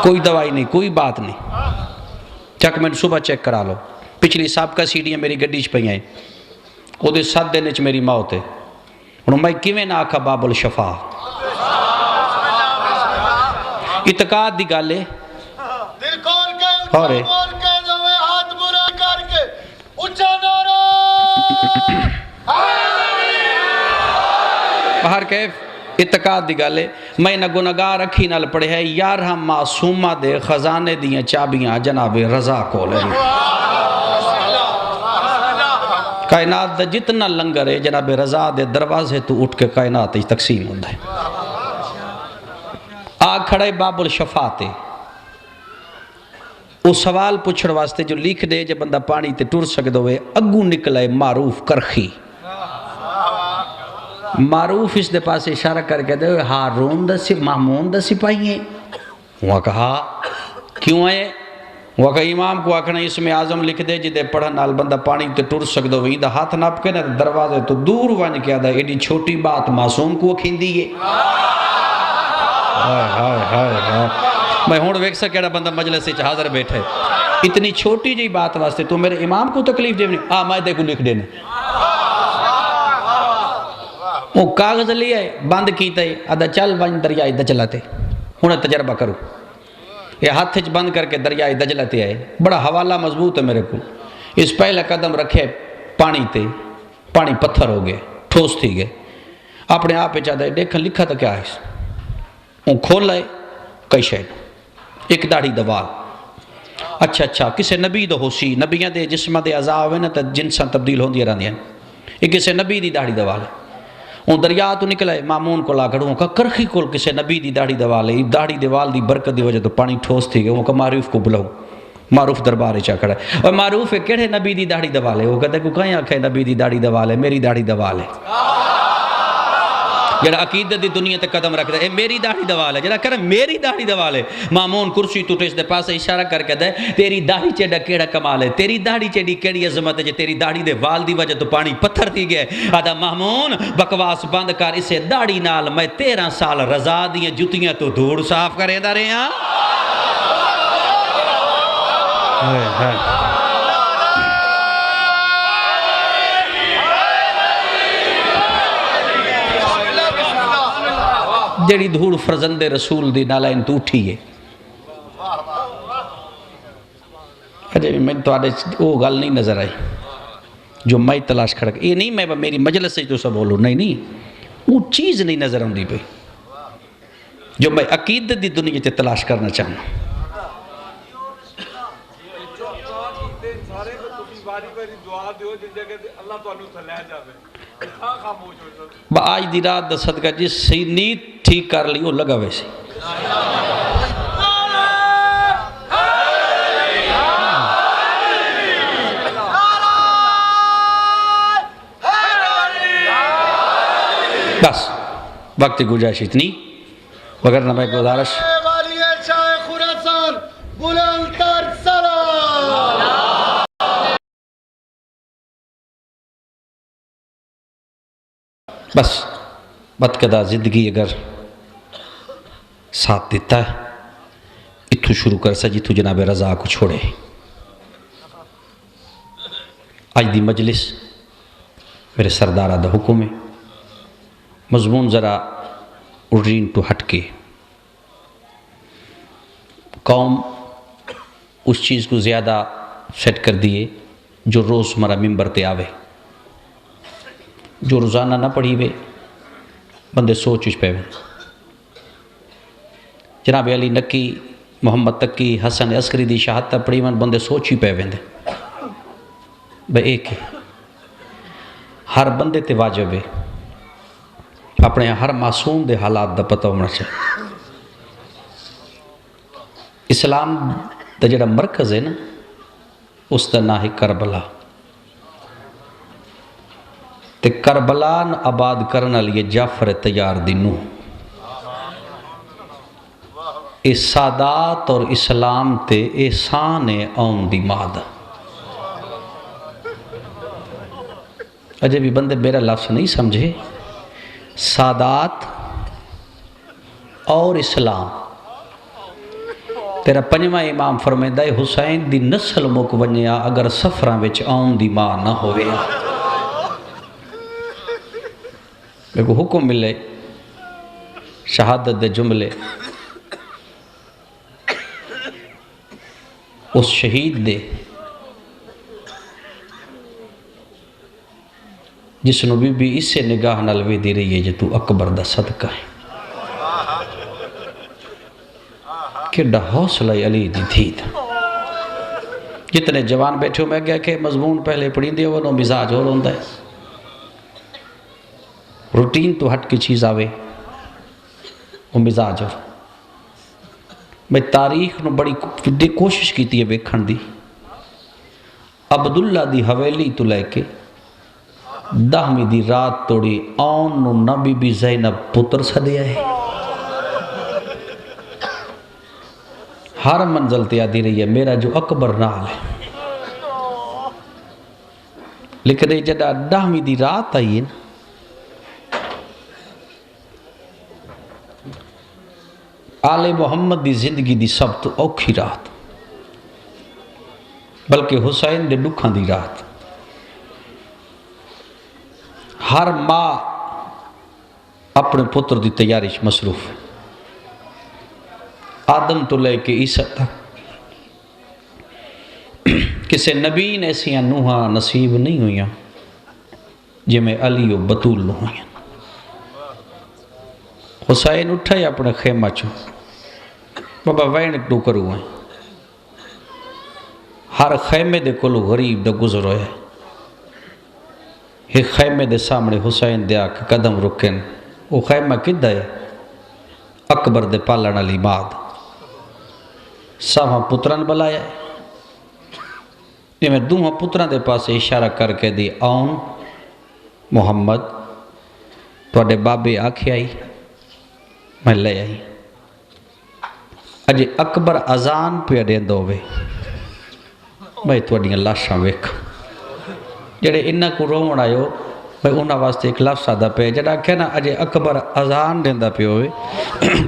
کوئی دوائی نہیں کوئی بات نہیں چک میں صبح چیک کرا لو پچھلی سابقہ سیڑیاں میری گڈی چ پہ آئیں وہ دے 7 دن چ میری موت ہے انہوں میں کیویں نہ آکھا باب الشفا اعتقاد دی گالے دل کھول کے اور بول کے دوے ہاتھ برا کر کے اچھا نعرہ باہر کیف اعتقاد دی گالے میں نہ گناہگار اکھی نال پڑھے ہے یار ہم معصومہ دے خزانے دیاں چابیاں جناب رضا کو لیں کائنات دا جتنا لنگر ہے جناب رضا دے دروازے تو اٹھ کے کائنات ہی تقسیم ہوندہ ہے آگ کھڑے باب الشفاتے وہ سوال پوچھڑ واسطے جو لکھ دے جب بندہ پانی تے ٹر سکدو ہوئے اگو نکلے معروف کرخی معروف اس دے پاس اشارہ کر کے دے ہارون دا مامون دا سپاہی ہیں وہ کہا کیوں ہے وہ کہا امام کو آکھنا اس میں اعظم لکھ دے جدے پڑھن نال بندہ پانی تے ٹر سکدو ہوئی دا ہاتھ ناپ کے نا دروازے تو دور وان کیا دا ایڈی چھوٹی بات معصوم کو کھیندی ہے میں ہون ویک سا کیڑا بندہ مجلس سے حاضر بیٹھے اتنی چھوٹی جی بات واسطے تو میرے امام کو تکلیف دے نہیں میں دے کو لکھ دینے وہ کاغذ لیا ہے بند کیتا ہے آدھا چل بن دریائے دجلتے انہیں تجربہ کرو یہ ہاتھ بند کر کے دریائے دجلتے آئے بڑا حوالہ مضبوط ہے میرے کو اس پہلا قدم رکھے پانی تے پانی پتھر ہو گئے ٹھوس تھی گئے اپنے آپ پہ چاہتا ہے دیکھا لکھا تھا کیا ہے وہ کھول لائے کئی شہر ایک داڑھی دوال اچھا کسے نبی دو ہو سی نبیاں دے جسمہ دے عذاب ہوئے نا تا جنساں تبدیل ہوں دیا رہن دیا ایک کسے نبی دی داڑھی دوال ہے وہ دریا تو نکلے مامون کو لا کھڑوں کہا کرخی کول کسے نبی دی داڑھی دوال ہے داڑھی دیوال دی برکت دی وجہ تو پانی ٹھوس تھی گئے وہ کہا معروف کو بلاؤ معروف دربارے چاہ کھڑا ہے اور معروف ہے کہڑے نبی دی داڑھی دوال ہے وہ کہتے کو کہیں آکھے نبی دی داڑھی دوال ہے میری داڑھی دوال ہے جڑا عقیدت دی دنیا تے قدم رکھ دے اے میری داڑھی دوال ہے جڑا کرے میری داڑھی دوال ہے مامون کرسی تو ٹیس دے پاس اشارہ کر کے دے تیری داڑھی چیڑا کیڑا کمال ہے تیری داڑھی چیڑی کیڑی عظمت ہے جے تیری داڑھی دے وال دی وجہ تو پانی پتھر تھی گئے آدھا مامون بکواس بند کر اسے داڑھی نال میں 13 سال رضا دیاں جتیاں تو دھوڑ صاف کرے دا رہے ہیں جڑی دھوڑ فرزند رسول دی نالائن تو اٹھی ہے اجے میں تو آدھے وہ گل نہیں نظر آئی جو میں تلاش کھڑا یہ نہیں میں میری مجلس سے تو سب بولوں نہیں وہ چیز نہیں نظر آؤں دی پہ جو میں عقیدت دی دنیا تے تلاش کرنا چاہوں آج دی رات دا صدقہ جس سی نیت ٹھیک کر لی وہ لگا ویسے بس وقت گزارش اتنی وگرنہ میں گزارش بس بدقدا زندگی اگر ساتھ دیتا ہے اتھو شروع کر سا جتھو جناب رضا کو چھوڑے آج دی مجلس میرے سردارہ دا حکم ہے مضمون ذرا روٹین تو ہٹ کے قوم اس چیز کو زیادہ سیٹ کر دیے جو روز ہمارا ممبر تے آوے، جو روزانہ نہ پڑھی وے بندے سوچ پہ وے۔ جناب علی نکی، محمد تقی، حسن عسکری دی شہادت پڑھی ون بندے سوچ ہی پہ ویندے بے ایک ہے ہر بندے تے واجب ہے اپنے ہر معصوم دے حالات دا پتہ ہونا چاہیے۔ اسلام دا جڑا مرکز ہے نا اس دا نام ہے کربلا، تے کربلا آباد کرنے لیے جعفر تیار دی نوح، اس سادات اور اسلام تے احسان اون دی ماد۔ اجے بھی بندے میرا لفظ نہیں سمجھے، سادات اور اسلام۔ تیرا پنجواں امام فرمائندہ ہے حسین دی نسل مک ونیا اگر سفراں وچ آن دی ماں نہ ہوئے۔ میرے کو حکم ملے شہادت دے جملے اس شہید دے جس نو بی بی اس سے نگاہ نال ویندی رہی ہے جے تو اکبر دا صدقہ ہے۔ کیڈا حوصلہ علی دی تھی تھا۔ جتنے جوان بیٹھے ہو میں گیا کہ مضمون پہلے پڑھی دیا وہ مزاج ہو رہا ہے، روٹین تو ہٹ کی چیز آوے وہ مزاج ہو۔ میں تاریخ نو بڑی کوشش کی تھی ویکھن دی، عبداللہ دی حویلی تو لے کے 10ویں دی رات توڑی آن نو نبی بی زینب پتر سدیا ہے۔ ہر منزل تے آدھی رہی ہے میرا جو اکبر نال ہے، لیکن یہ جدہ 10ویں دی رات آئی ہے آل محمد دی زندگی دی سب تو اوکھی رات، بلکہ حسین دے دکھاں دی رات۔ ہر ماں اپنے پتر دی تیاری مصروف ہے، آدم تو لے کے عیسیٰ تک کسے نبی نے ایسیاں نوحاں نصیب نہیں ہوئیاں جی میں علی و بطول نو ہوئیاں۔ حسین اٹھا ہے اپنے خیمہ چوں بابا وینک ڈو کرو ہیں، ہر خیمے دے کلو غریب دا گزر ہوئے، ایک خیمے دے سامنے حسین دیا کہ قدم رکن، وہ خیمہ کدھا ہے اکبر دے پالن علی ماد، ساہاں پتران بلایا ہے۔ یہ میں دوہاں پتران دے پاس اشارہ کر کے دی آن محمد توڑے بابے آکھے آئی میں لے آئی۔ اجے اکبر اذان پہ اڈے دووے میں توڑیاں لاشاں ویکھ جڑے انہاں کو رومن آئیو میں انہاں واسطے ایک لفظ آدھا پہ جڑا کہنا اجے اکبر اذان دیندہ پہ ہوئے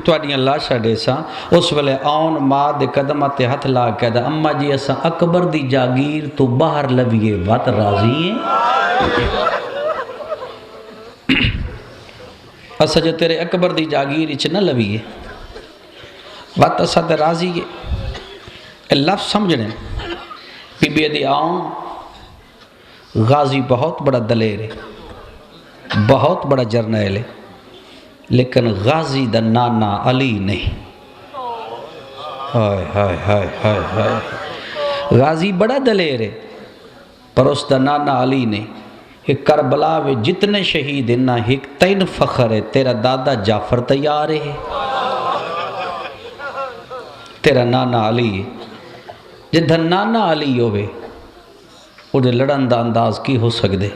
توڑیاں لاشاں دے ساں اس ویلے آن ماں دے قدمہ تے ہتھ لا کے دا اماں جی اساں اکبر دی جاگیر تو باہر لویے وات راضی ہیں اسا جو تیرے اکبر دی جاگیر اچ نہ لویے وات اسا تے راضی ہے۔ لفظ سمجھنے بی بی دی آن غازی بہت بڑا دلیر ہے، بہت بڑا جرنیل ہے، لیکن غازی دا نانا علی نہیں۔ ہائے ہائے ہائے ہائے ہائے، غازی بڑا دلیر ہے پر اس دا نانا علی نہیں۔ ایک کربلا میں جتنے شہید ہیں نا ایک تین فخر ہے، تیرا دادا جعفر تیار ہے، تیرا نانا علی ہے۔ جدھا نانا علی ہوئے انہیں لڑن دا انداز کی ہو سکدے،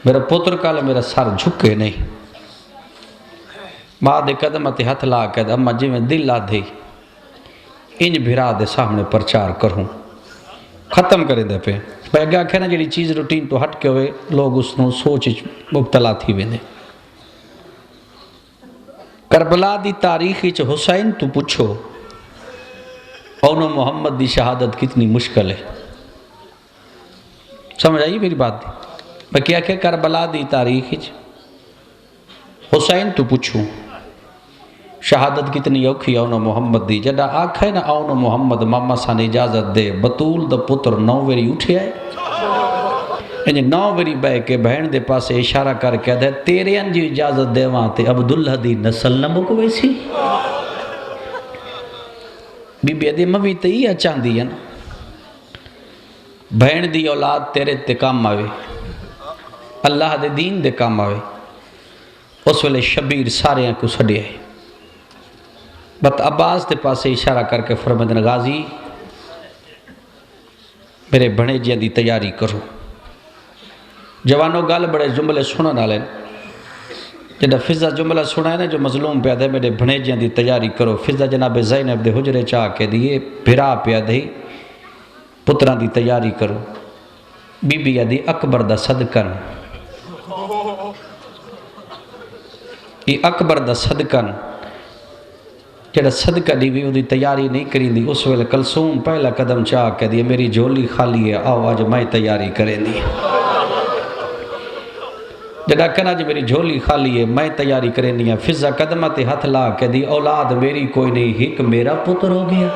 میرا پتر کالا میرا سر جھکے نہیں، ماں دے قدم تے ہتھ لا کے اما جی میں دل لا دے انج بھرا دے سامنے پرچار کروں ختم کرے دے پہ میں گیا کہنا جڑی چیز روٹین تو ہٹ کے ہوئے لوگ اس نو سوچ مبتلا تھی ویندے۔ کربلا دی تاریخی چ حسین تو پوچھو اونو محمد دی شہادت کتنی مشکل ہے، سمجھ آئی میری بات دی؟ میں کیا کہ کربلا دی تاریخ حسین تو پوچھوں شہادت کتنی اوکھی آؤ محمد دی جڑا آکھے نا آؤ محمد ماما سان اجازت دے بطول دا پتر 9 ویری اٹھے آئے انجھے 9 ویری بے کے بہن دے پاسے اشارہ کر کے دے تیرے انجی اجازت دے وہاں تے عبداللہ دی نسل نمو کو ویسی بی بی ادھی موی تے ہی اچان دی ہے نا بہن دی اولاد تیرے تے کام آوے اللہ دے دین دے کام آوے اس ویلے شبیر سارے کو سڑے آئے بت عباس دے پاسے اشارہ کر کے فرمدن غازی میرے بھنے جیاں دی تیاری کرو جوانوں گال بڑے جملے سنن آلیں جنہا فضا جملہ سنا ہے نا جو مظلوم پہ آدھے میرے بھنے جیاں دی تیاری کرو فضا جناب زینب دے حجرے چاہ کے دیئے بھرا پہ آدھے پتران دی تیاری کرو بی بی آدھی اکبر دا صدقن یہ اکبر دا صدقن جڑا صدقہ دی بھی وہ دی تیاری نہیں کریں دی اس ویلے کلثوم پہلا قدم چاہ کے دی میری جھولی خالی ہے آؤ آج میں تیاری کریں دی جڑا کہنا جی میری جھولی خالی ہے میں تیاری کریں دی فضا قدمت ہتھ لا کے دی اولاد میری کوئی نہیں ہک میرا پتر ہو گیا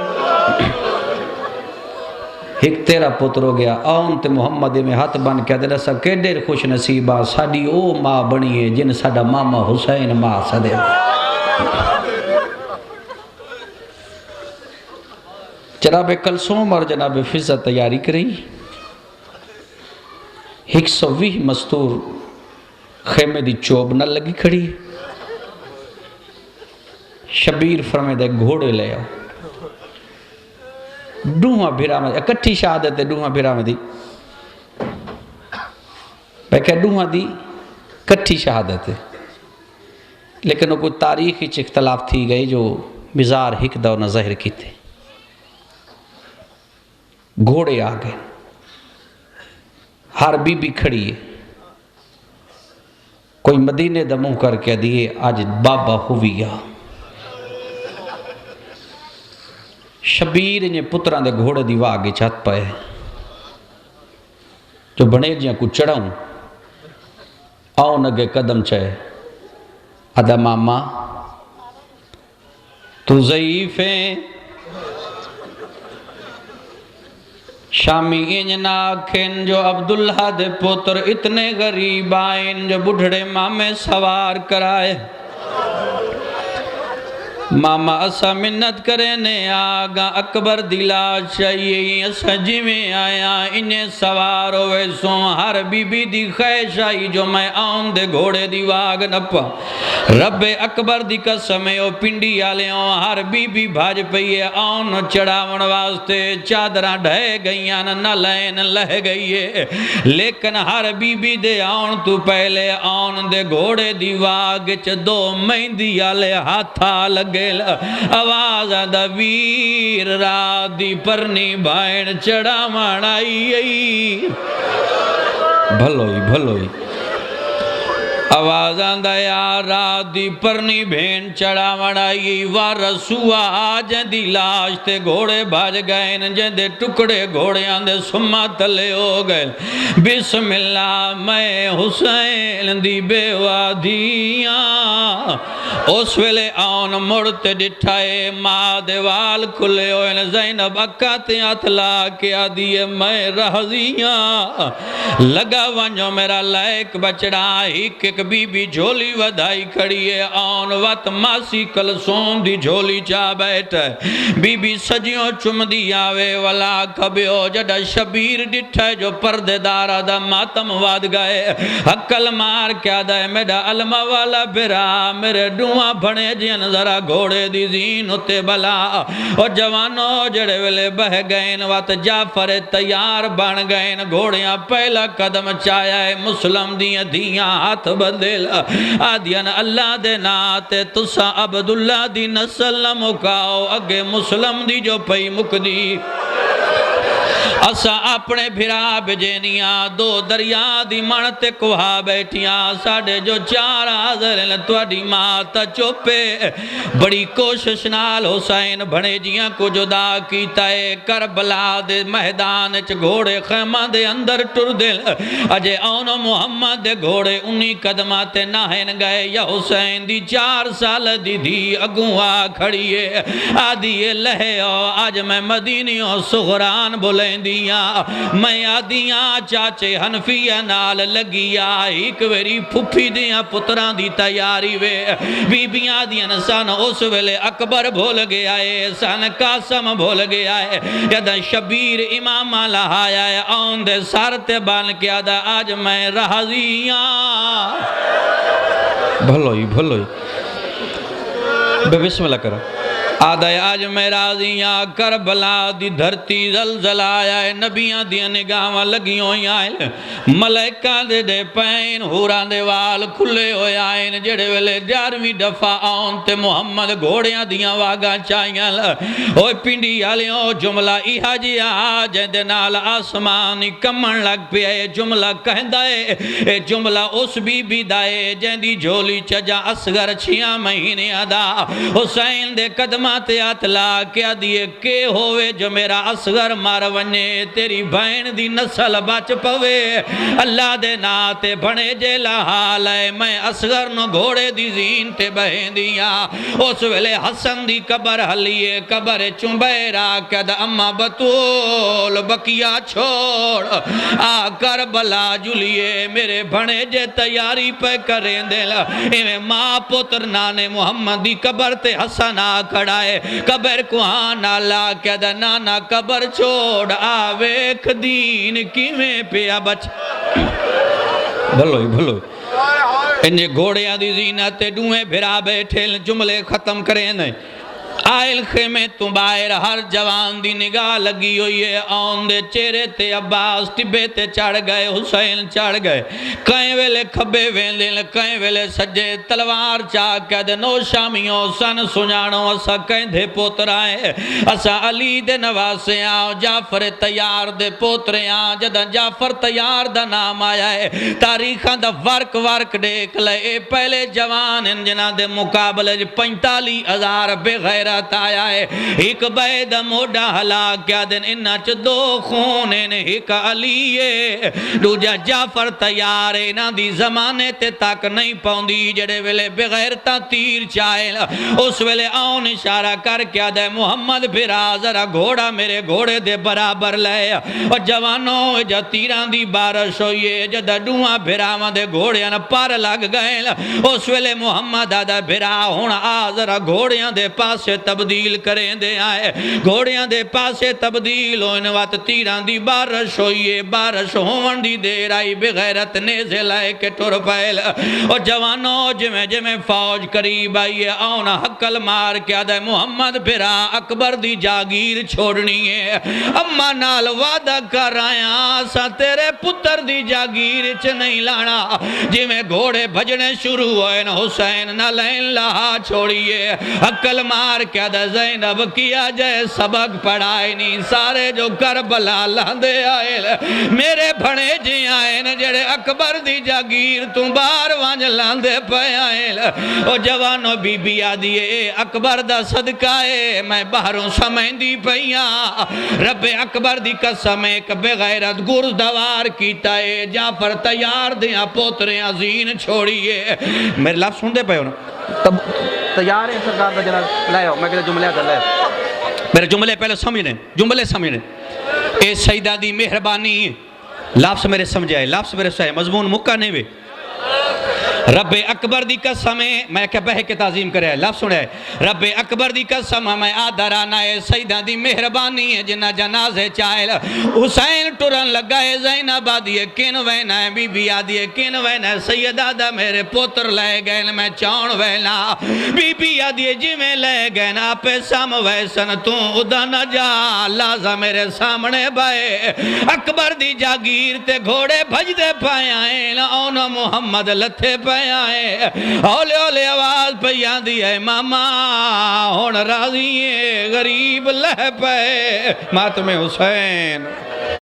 ہک تیرا پتر ہو گیا آؤن تے محمد میں ہاتھ بن کے دے رسا کہ دیر خوش نصیبہ ساڑی او ماں بنی ہے جن ساڑا ماما حسین ماں صدے جناب کلثوم اور جناب فضا تیاری کریں 120 مستور خیمے دی چوب نہ لگی کھڑی شبیر فرمے دے گھوڑے لے آؤ ڈوہاں بھیرا میں اکٹھی شہادت ہے ڈوہاں بھیرا میں دی میں کہا ڈوہاں دی کٹھی شہادت ہے لیکن وہ کوئی تاریخی اختلاف تھی گئی جو مزار حکدہ و نظہر کی تھے گھوڑے آگئے ہر بی بی کھڑی ہے کوئی مدینے دموں کر کے دیئے آج بابا ہویا شبیر انہیں پتران دے گھوڑے دیوا آگے چاہت پائے جو بنے جیاں کو چڑھاؤں آؤں نگے قدم چاہے ادا ماما تو ضعیف ہیں شامی انج ناکھن جو عبداللہ دے پتر اتنے غریب آئین جو بڑھڑے مامے سوار کرائے ماما اسا منت کرنے آگا اکبر دلا چاہیے اسا جی میں آیا انہیں سوار ہوئے سوں ہر بی بی دی خیش آئی جو میں آؤں دے گھوڑے دی واگ نپا رب اکبر دی قسمیں او پنڈی آلے ہوں ہر بی بی بھاج پئیے آؤں چڑھاون واسطے چادرہ ڈھے گئیاں نہ لین لہ گئیے لیکن ہر بی بی دے آؤں تو پہلے آؤں دے گھوڑے دی واگ چ 2 مہندی آلے ہاتھا لگے آواز دا ویر را دی پرنی بھائن چڑھا مانائی بھلوئی آواز آندہ یا را دی پرنی بھین چڑھا مانائی وارسوا آجن دی لاش تے گھوڑے بھاج گئے جن دے ٹکڑے گھوڑے آندے سما تلے ہو گئے بسم اللہ میں حسین دی بیوہ دیاں اس ویلے آن مڑتے ڈٹھائے ماں دیوال کھلے ہوئے زینب اکاتے اتلا کیا دیئے میں رہزیاں لگا ونجو میرا لائک بچڑا ایک بی بی جھولی ودائی کھڑی ہے آن وقت ماسی کلثوم دی جھولی چاہ بیٹھے بی بی سجیوں چم دی آوے ولا کبیو جڑا شبیر ڈٹھائے جو پردے دارا دا ماتم واد گئے حقل مار کیا دائے میڈا علمہ والا برا میرے ڈوہاں بھنے جین ذرا گھوڑے دی زین ہوتے بلا اور جوانوں جڑے ویلے بہ گئن وقت جعفر تیار بن گئن گھوڑیاں پہلا قدم چایا ہے مسلم دیاں دیاں ہاتھ بدل آدیان اللہ دے ناتے تسا عبداللہ دی نسل نہ مکاؤ اگے مسلم دی جو پئی مکدی اسا اپنے بھرا بجینیاں دو دریا دی من تے کوہا بیٹھیاں ساڑھے جو چار حاضر ہیں توڑی ماں تا چوپے بڑی کوشش نال حسین بھنے جیاں کو جدا کیتا ہے کربلا دے میدان چ گھوڑے خیمہ دے اندر ٹر دل اجے آن محمد دے گھوڑے انہی قدمات ناہن گئے یا حسین دی 4 سال دی دی اگوہا کھڑیے آدھی لہے آج میں مدینیوں سغران بولیں دیاں میں آدیاں چاچے حنفیہ نال لگیا ایک ویری پھپی دیاں پتران دی تیاری وے بی بیاں دیاں سان اس ویلے اکبر بھول گیا ہے سان قاسم بھول گیا ہے یادہ شبیر امام لہایا ہے آن دے سارتے بان کیا دا آج میں راضیاں بھلوئی بے بسم اللہ کرا آدھے آج میں راضیاں کربلا دی دھرتی زلزل آیا ہے نبیاں دیا نگاہاں لگی ہوئی آئے ملائکہ دے پین ہوران دے وال کھلے ہوئے آئے جڑے ویلے 11ویں دفعہ آن تے محمد گھوڑیاں دیا واگا چاہیاں اوہ پنڈی آلیوں جملہ ایہا جی آج دے نال آسمانی کمن لگ پہ ہے جملہ کہندہ ہے اے جملہ اس بی دائے جیندی جھولی چجا اصغر 6 مہینے ادا حسین دے قدم اطلاع کیا دیئے کہ ہوئے جو میرا اصغر مار ونجے تیری بہن دی نسل بچ پوے اللہ دے ناتے بھنے جیلا حال ہے میں اصغر نو گھوڑے دی زین تے بہن دیا اس ویلے حسن دی قبر حلیے قبر چنبیرہ کد اممہ بطول بکیا چھوڑ آ کربلا جلیے میرے بھنے جے تیاری پہ کریں دل ایویں ماں پتر نانے محمد دی قبر تے حسن آ کھڑا قبر کو آنا لا کہدا نانا قبر چھوڑ آویک دین کیویں پیا بچ بھلوئی انجھے گھوڑیاں دی زینت ڈوئیں بھرا بیٹھے جملے ختم کریں نہیں آئل خیمے تو باہر ہر جوان دی نگاہ لگی ہوئی ہے آن دے چہرے تے عباس ٹبے تے چڑھ گئے حسین چڑھ گئے کہیں ویلے کھبے ویلے کہیں ویلے سجے تلوار چاہ کہہ نو شامیوں سن سنانو اسا کہیں دے پوترائے اسا علی دے نواسے آؤ جعفر تیار دے پوترے آؤ جدہ جعفر تیار دا نام آیا ہے تاریخان دا ورک دیکھ لے پہلے جوان انجنہ دے مقابلے 45,000 بے غیرہ آیا ہے ایک بید موڑا حلاک کیا دن انہا چھ 2 خونین ایک علیے دوجہ جعفر تیار انہا دی زمانے تے تک نہیں پاؤندی جڑے ویلے بغیر تا تیر چاہے اس ویلے آن اشارہ کر کیا دے محمد بھرا ذرا گھوڑا میرے گھوڑے دے برابر لے اور جوانوں جا تیران دی بارش ہوئیے جدہ ڈوہاں بھراوان دے گھوڑیاں پر لگ گئے اس ویلے محمد آدھا بھرا ہونا ذرا گھوڑیاں دے پاسے تبدیل کریں دے آئے گھوڑیاں دے پاسے تبدیل ہوئے وقت تیران دی بارش ہوئیے بارش ہون دی دیر آئی بغیرت نیزے لائے کے ٹر پہل اور جوانوں جمیں فوج قریب آئیے آنا حقل مار کیا دے محمد بھرا اکبر دی جاگیر چھوڑنی ہے اما نال وعدہ کر آیا سا تیرے پتر دی جاگیر چھ نہیں لانا جمیں گھوڑے بھجنے شروع ہوئے حسین نہ لین لہا چھوڑیے حقل مار کیا دا زینب کیا جائے سبق پڑھائے نہیں سارے جو کربلا لاندے آئے میرے بھنے جی آئے جڑے اکبر دی جاگیر تم بار وانج لاندے پہ آئے او جوانو بی بی آدھیے اکبر دا صدقائے میں باہروں سمین دی پہیاں رب اکبر دی قسم ایک بغیرت گرز دوار کیتا ہے جعفر تیار دیا پوتریں عظیم چھوڑیے میرے لفظ سن دے پہ ہونا تیار ہیں سرکار دا جناب لائے ہو میں کہتا جملے آتا لائے ہو میرے جملے پہلے سمجھنے جملے سمجھنے اے سیدہ دی مہربانی لفظ میرے سمجھائے لفظ میرے سمجھائے مضمون مکہ نہیں وے رب اکبر دی قسم میں کہ بہ کے تعظیم کرے لفظ سنے رب اکبر دی قسم میں آدھرانا ہے سیدہ دی مہربانی ہے جنہ جنازے چاہل حسین ٹرن لگا ہے زینب آدھی ہے کن وینا ہے بی بی آدھی ہے کن وینا ہے سید آدھا میرے پوتر لے گئے میں چون وینا بی بی آدھی ہے جی میں لے گئے نا پہ سام ویسن تو ادا نہ جا لازا میرے سامنے بائے اکبر دی جاگیر تے گھوڑے بھج دے پائیں آئیں اونا محمد لتھے پہ گئے آئے ہولے ہولے آواز پہ آندی ہے ماما ہون راضی ہے غریب لہ پے ماتم حسین